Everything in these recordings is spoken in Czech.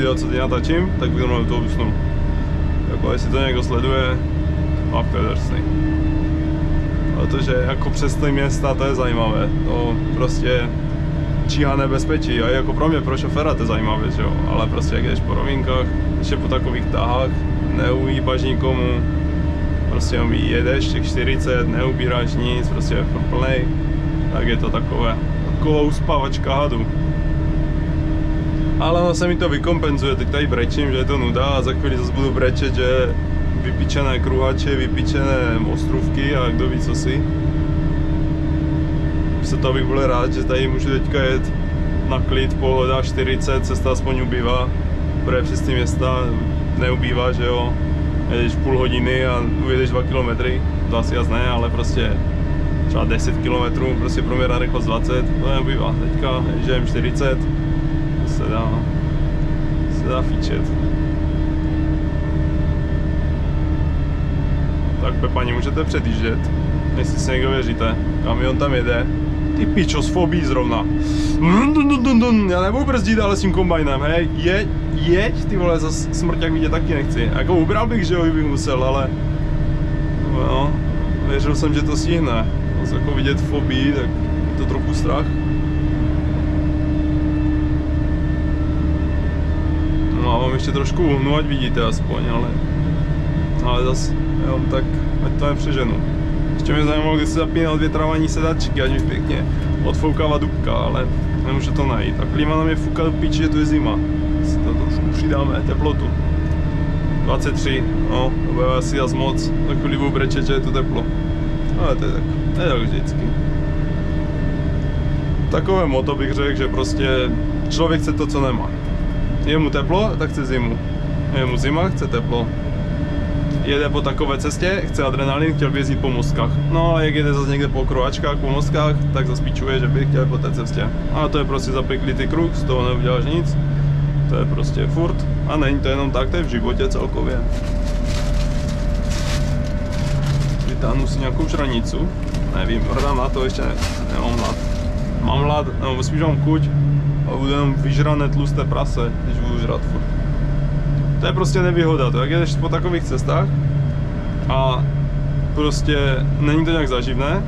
video, co teď natáčím, tak bych do toho usnul. Jako jestli to někdo sleduje, a to je drsný. Protože jako přes ty města to je zajímavé, to prostě číhá nebezpečí a jako pro mě, pro šoféra to je zajímavé, že jo, ale prostě jak jdeš po rovinkách, ještě po takových tahách, neuhýbaš nikomu, prostě jedeš těch 40, neubíráš nic, prostě je plnej, tak je to taková uspávačka hadu. Ale ono se mi to vykompenzuje, teď tady brečím, že je to nuda a za chvíli zase budu brečet, že vypíčené kruhače, vypíčené ostrůvky a kdo ví co si. Se to bych byl rád, že tady můžu teďka jet na klid, pohoda, 40, cesta aspoň ubývá, protože přes ty města neubývá, že jo. Jedeš půl hodiny a ujedeš 2 kilometry, to asi jas ne, ale prostě třeba 10 kilometrů, prostě průměrná rychlost 20, to neubývá. Teďka ježdem 40, to se dá fíčet. Tak Pepani, můžete předjíždět, jestli si někdo věříte, kamion tam jede. Ty pičo, s fobí zrovna. Já nebudu brzdit, ale s tím kombajnem, hej, jeď, ty vole, zas smrťák vidět taky nechci. Jako ubral bych, že jo, bych musel, ale no, věřil jsem, že to stihne. Jako vidět fobii, tak je to trochu strach. No a mám ještě trošku uhnu, ať vidíte aspoň, ale zas, jo, tak ať to nepřeženu. Ještě mě zajímalo, kdy se zapíná odvětrávání sedačky, ať mi pěkně odfoukává dubka, ale nemůžu to najít. A klima nám je fouká do píči, že to je zima. Si to trošku přidáme, teplotu. 23, no, to bude asi jas moc, za chvíli budu brečet, že je to teplo. Ale to je tak vždycky. Takové moto bych řekl, že prostě člověk chce to, co nemá. Je mu teplo, tak chce zimu. Je mu zima, chce teplo. Jede po takové cestě, chce adrenalin, chtěl by jezdit po mostkách. No a jak jede zase někde po kruhačkách, po mostkách, tak zase pičuje, že by chtěl po té cestě. A to je prostě zapeklitý kruh, z toho neuděláš nic. To je prostě furt. A není to jenom tak, to je v životě celkově. Vytáhnu si nějakou žranicu. Nevím, hrdám na to, ještě nemám hlad. Mám hlad, nebo spíš mám chuť a budu jenom vyžrané tlusté prase, když budu žrat furt. To je prostě nevýhoda, to jak jedeš po takových cestách a prostě není to nějak zaživné,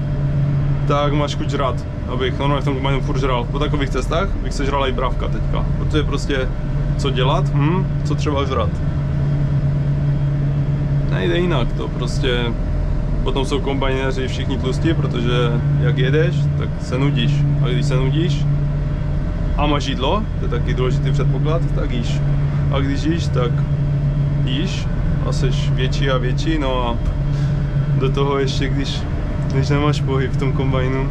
tak máš chuť žrat, abych normálně v tom kombajnu furt žral. Po takových cestách bych se žrala i brávka teďka, protože prostě co dělat, co třeba žrat. Nejde jinak, to prostě potom jsou kombajnéři všichni tlustí, protože jak jedeš, tak se nudíš. A když se nudíš a máš jídlo, to je taky důležitý předpoklad, tak jíš. A když jíš, tak jíš a seš větší a větší, no a do toho ještě, když nemáš pohyb v tom kombajnu,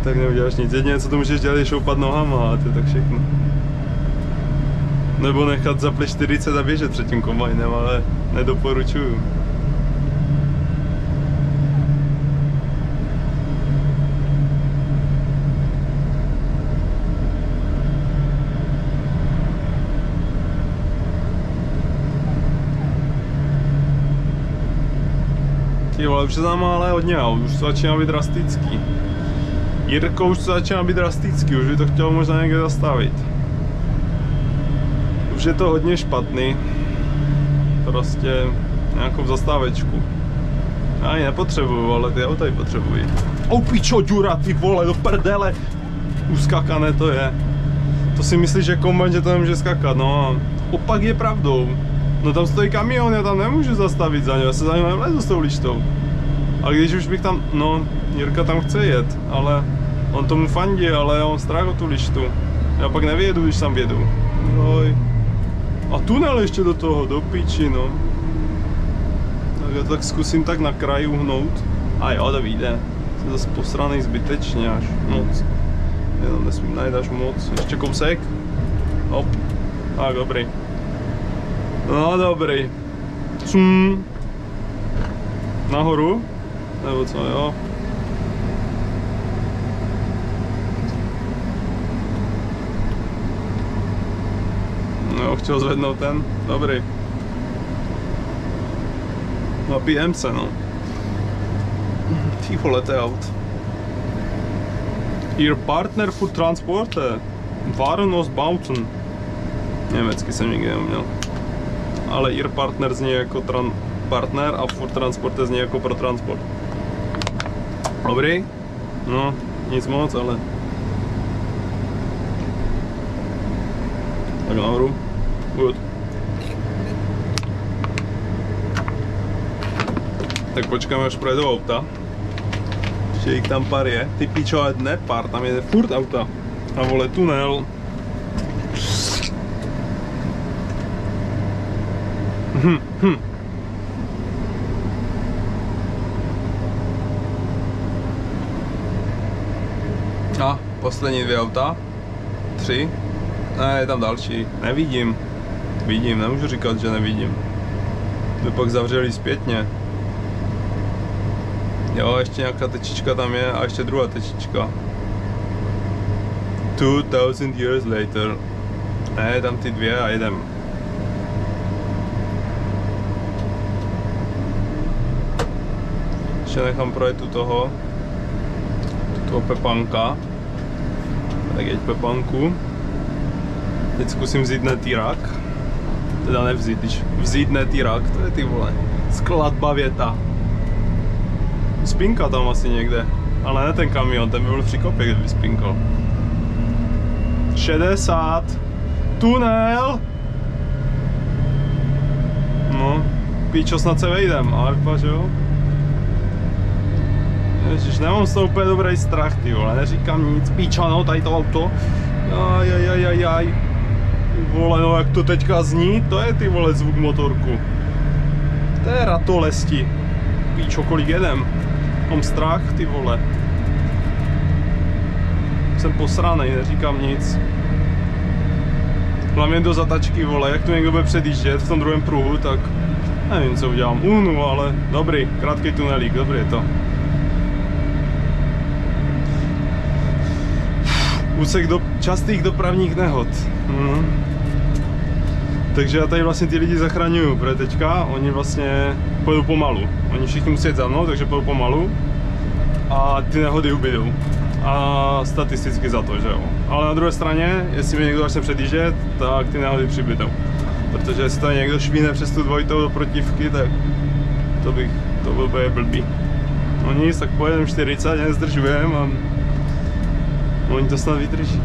tak neuděláš nic. Jediné, co to můžeš dělat, je šoupat nohama a to je tak všechno. Nebo nechat zapli 40 a běžet před tím kombajnem, ale nedoporučuju. Ty vole, už se znám ale hodně aut, už to začíná být drastický. Jirko, už to začíná být drastický, už by to chtělo možná někde zastavit. Už je to hodně špatný. Prostě nějakou zastávečku. Já ji nepotřebuju, ale ty auta ji potřebují. Oh pičo, Ďura, ty vole, do prdele! Uskakané to je. To si myslíš, že kombajn, že to nemůže skakat, no. Opak je pravdou. No tam stojí kamion, já tam nemůžu zastavit za něj, já se za něj nevlezu s tou lištou. A když už bych tam, no, Jirka tam chce jet, ale on tomu fandí, ale já mám strach o tu lištu. Já pak nevědu, když tam vědu. Oj. A tunel ještě do toho, do piči, no. Tak já tak zkusím tak na kraj uhnout. A jo, to vyjde. Jsem zase posranej zbytečně až moc. Jenom nesmím najít až moc. Ještě kousek. Hop. Tak, dobrý. No dobrý. Nahoru? Nebo co, jo? No, chtěl zvednout ten. Dobrý. Na PMC, no. Ty vole, to je aut. Ihr Partner für Transporte. Waren aus Bauten. Německy jsem nikdy neuměl. Ale IR Partner zní jako partner a Ford Transporte zní jako pro transport. Dobrý? No, nic moc, ale... Tak nahoru. Good. Tak počkáme, až projedou auta. Ještě jich tam pár je. Ty pičo, ale ne pár, tam jede furt auta. A vole, tunel. A poslední 2 auta. 3. Ne, je tam další. Nevidím. Vidím, nemůžu říkat, že nevidím. To pak zavřeli zpětně. Jo, ještě nějaká tečička tam je a ještě druhá tečička. 2000 years later. Ne, tam ty 2 a jedem. Ještě nechám projet tu toho Pepanka. Tak jeď Pepanku. Teď zkusím vzít netýrak. Teda nevzít, když vzít netýrak, to je ty vole. Skladba věta. Spinka tam asi někde. Ale ne ten kamion, ten by byl v příkopě, kdyby spinkal. 60. Tunel! No, píčo, snad se vejdem, ale vypadá, že jo? Ježiš, nemám z toho úplně dobrý strach, ty vole, neříkám nic, píčo, no, tady to auto. Ajajajajaj. Vole, no jak to teďka zní, to je ty vole zvuk motorku. To je ratolesti. Píčo, kolik jedem. Mám strach, ty vole. Jsem posranej, neříkám nic. Hlavně do zatačky, vole, jak tu někdo bude předjíždět v tom druhém pruhu, tak nevím, co udělám. Ale dobrý, krátký tunelík, dobrý je to. Úsek do častých dopravních nehod. Takže já tady vlastně ty lidi zachraňuju, protože teďka oni vlastně pojedou pomalu. Oni všichni musí jít za mnou, takže pojedou pomalu a ty nehody ubydou. A statisticky za to, že jo. Ale na druhé straně, jestli mi někdo začne předjíždět, tak ty nehody přibydou. Protože jestli tady někdo švíne přes tu dvojitou do protivky, tak to byl blbý. No nic, tak pojedeme 40, nezdržujeme a oni to snad vydrží.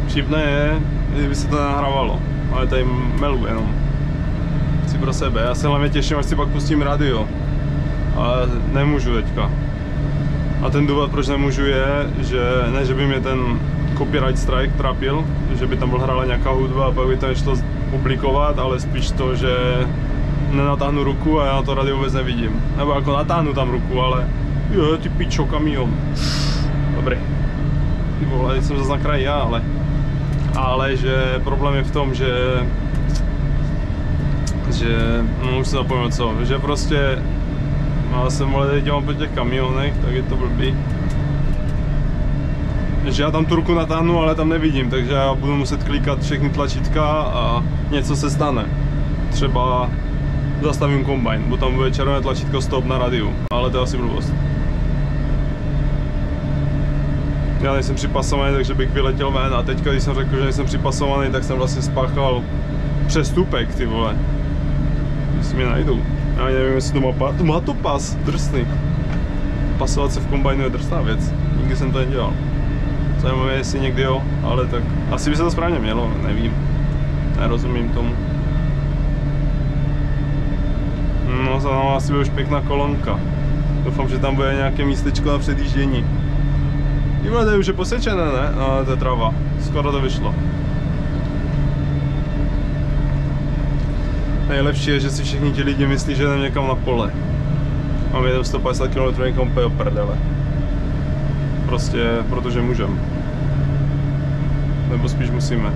Vtipné je, kdyby se to nahrávalo, ale tady melu jenom. Chci pro sebe, já se hlavně těším, až si pak pustím radio. Ale nemůžu teďka. A ten důvod, proč nemůžu, je, že ne, že by mě ten copyright strike trápil, že by tam byl hrála nějaká hudba a pak by to nešlo publikovat, ale spíš to, že nenatáhnu ruku a já na to radio vůbec nevidím. Nebo jako natáhnu tam ruku, ale jo, ty pičo, kamion. Dobrý. Ty vole, teď jsem zase na kraji já, ale že problém je v tom, že no už se zapomněl co, že prostě já jsem vole, teď dělám po těch kamionech, tak je to blbý. Že já tam tu ruku natáhnu, ale tam nevidím, takže já budu muset klikat všechny tlačítka a něco se stane. Třeba zastavím kombajn, bo tam bude červené tlačítko stop na radiu, ale to je asi blbost. Já nejsem připasovaný, takže bych vyletěl ven a teďka, když jsem řekl, že nejsem připasovaný, tak jsem vlastně spáchal přestupek, ty vole. Jestli mě najdou. Já nevím, jestli to má to pas, drsný. Pasovat se v kombajnu je drsná věc, nikdy jsem to nedělal. Zajímavé, jestli někdy jo, ale tak asi by se to správně mělo, nevím. Nerozumím tomu. No, za náma asi bude už pěkná kolonka. Doufám, že tam bude nějaké místečko na předjíždění. Dívat, to už je posečené, ne? No, to je tráva. Skoro to vyšlo. Nejlepší je, že si všichni ti lidi myslí, že jdem někam na pole. Mám jedem 150 km někam úplně prdele. Prostě protože můžem. Nebo spíš musíme.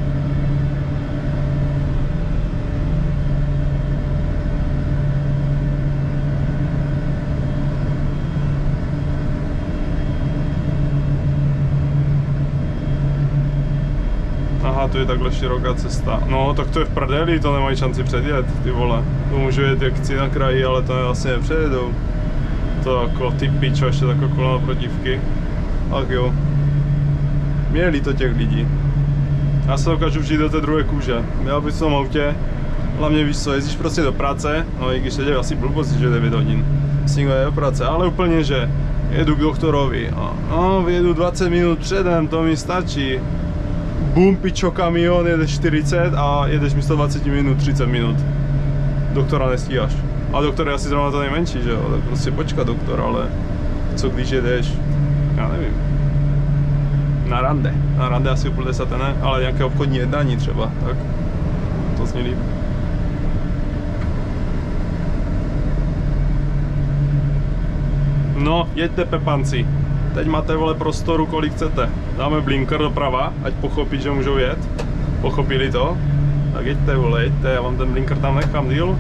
Aha, A tu je takhle široká cesta. No, tak to je v prdeli, to nemají šanci předjet, ty vole. To můžu jet jak chci na kraji, ale to asi nepředjedou. To jako ty pičo, ještě takové kolona protivky. Ach jo. Měli to těch lidí. Já se dokážu vžít do té druhé kůže. Já bych v tom autě, hlavně víš co, jezdíš prostě do práce, no i když je asi blbost, že 9 hodin. S ním je do práce, ale úplně, že jedu k doktorovi a no, vyjedu 20 minut předem, to mi stačí. Bum, pičo, kamion, jedeš 40 a jedeš místo 20 minut 30 minut. Doktora nestíháš. A doktor je asi zrovna to nejmenší, že jo, tak prostě počká doktor, ale co když jedeš, já nevím. Na rande asi úplně 10 ne, ale nějaké obchodní jednání třeba, tak to zní líp. No, jeďte Pepanci. Teď máte, vole, prostoru, kolik chcete. Dáme blinker doprava, ať pochopí, že můžou jet. Pochopili to? Tak jeďte, vole, jeďte, já vám ten blinker tam nechám, deal.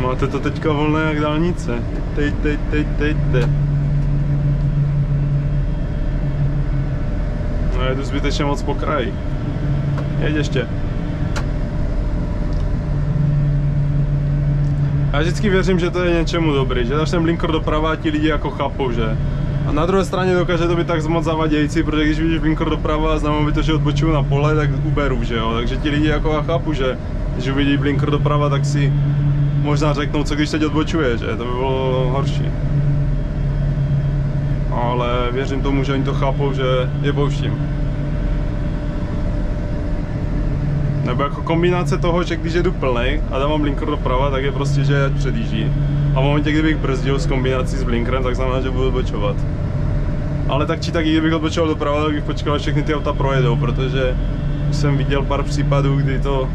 Máte to teďka volné jak dálnice. Teďte. No, jedu zbytečně moc po kraji. Jeď ještě. Já vždycky věřím, že to je něčemu dobrý, že dáš ten blinker doprava a ti lidi jako chápou, že? A na druhé straně dokáže to být tak moc zavadějící, protože když vidíš blinker doprava a znamená by to, že odbočuju na pole, tak uberu, že jo? Takže ti lidi jako chápu, že když uvidí blinker doprava, tak si možná řeknou, co když teď odbočuje, že? To by bylo horší. Ale věřím tomu, že oni to chápou, že je pouštím. Nebo jako kombinace toho, že když jedu plnej a dávám blinker doprava, tak je prostě, že ať předjíždí. A v momentě, kdybych brzdil s kombinací s blinkerem, tak znamená, že budu odbočovat. Ale tak či tak, kdybych odbočoval doprava, tak bych počkal, až všechny ty auta projedou, protože už jsem viděl pár případů, kdy to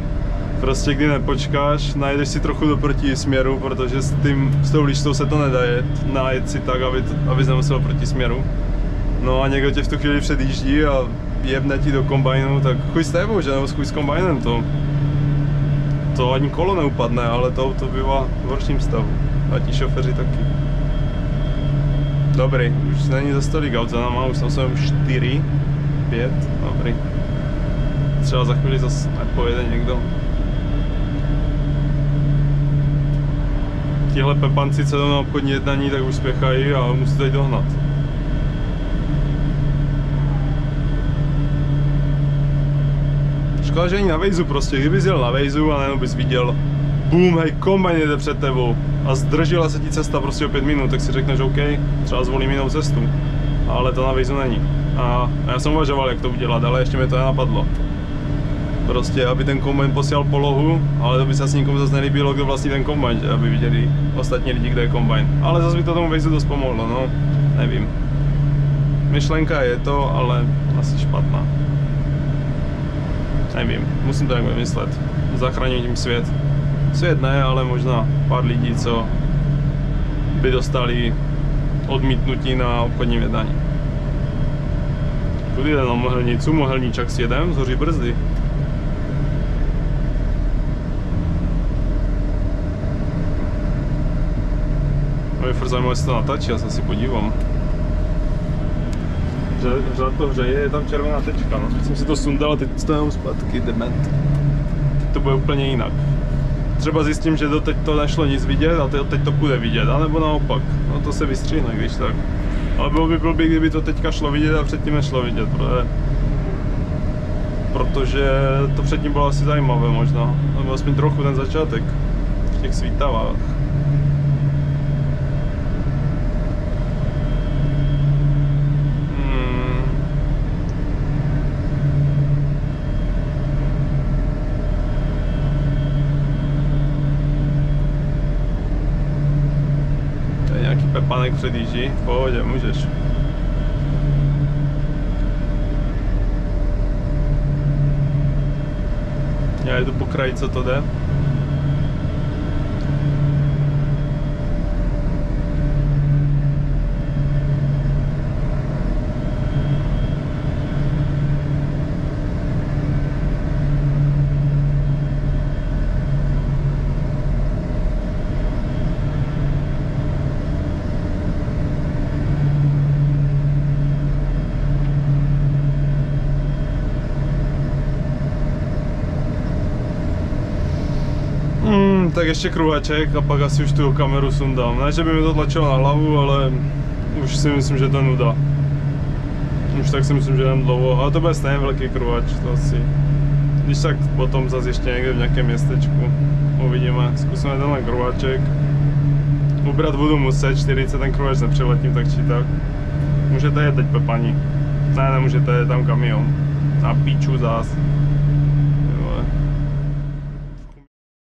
prostě, kdy nepočkáš, najedeš si trochu do protisměru, protože s tou lištou se to nedá jet, najet si tak, abys nemusel proti směru. No a někdo tě v tu chvíli předjíždí a jebne ti do kombajnu, tak chuj s tebou, že? Nebo chuj s kombajnem, to ani kolo neupadne, ale to auto bývá v horším stavu. A ti šoféři taky. Dobrý, už není za tolik aut za náma, už tam jsou 4, 5, dobrý. Třeba za chvíli zase nepojede někdo. Tihle Pepanci, co jdou na obchodní jednání, tak už spěchají a musí teď dohnat. Škoda, že není na Vejzu prostě, kdybys jel na Vejzu a najednou bys viděl boom, hej, kombajn jede před tebou a zdržela se ti cesta prostě o 5 minut, tak si řekneš OK, třeba zvolím jinou cestu, ale to na Vejzu není. A já jsem uvažoval, jak to udělat, ale ještě mi to nenapadlo. Prostě, aby ten kombajn posílal polohu, ale to by se asi nikomu zase nelíbilo, kdo vlastní ten kombajn, že? Aby viděli ostatní lidi, kde je kombajn. Ale zase by to tomu Vejzu dost pomohlo, no, nevím. Myšlenka je to, ale asi špatná. Nevím, musím to nějak vymyslet. Zachránit tím svět. Svět ne, ale možná pár lidí, co by dostali odmítnutí na obchodním jednání. Tudy jde na Mohelnicu, Mohelníčak s jedem, zhoří brzdy. Mě furt zajímavé, jestli to natáčí, já se asi podívám. Řád to hřeje, je tam červená tečka, no. Teď jsem si to sundal a teď stojím zpátky, dement. Teď to bude úplně jinak. Třeba zjistím, že doteď to nešlo nic vidět a teď to bude vidět, anebo naopak. No to se vystříhne, když tak. Ale bylo by blbý, kdyby to teďka šlo vidět a předtím nešlo vidět, protože to předtím bylo asi zajímavé možná. Nebo aspoň trochu ten začátek v těch svítavách. Pepanek předjíždí, v pohodě, můžeš. Já jdu po kraji, co to jde. tak ještě kruhaček a pak asi už tu kameru sundám. Ne, že by mi to tlačilo na hlavu, ale už si myslím, že to je nuda. Už tak si myslím, že jdem dlouho, ale to bude stejně velký kruhač, to asi. Když tak potom zase ještě někde v nějakém městečku uvidíme, zkusíme tenhle kruhaček. Ubrat budu muset, 40 ten kruhač nepřiletím tak či tak. Můžete jet teď, paní. Ne, nemůžete, je tam kamion. Na píču zás.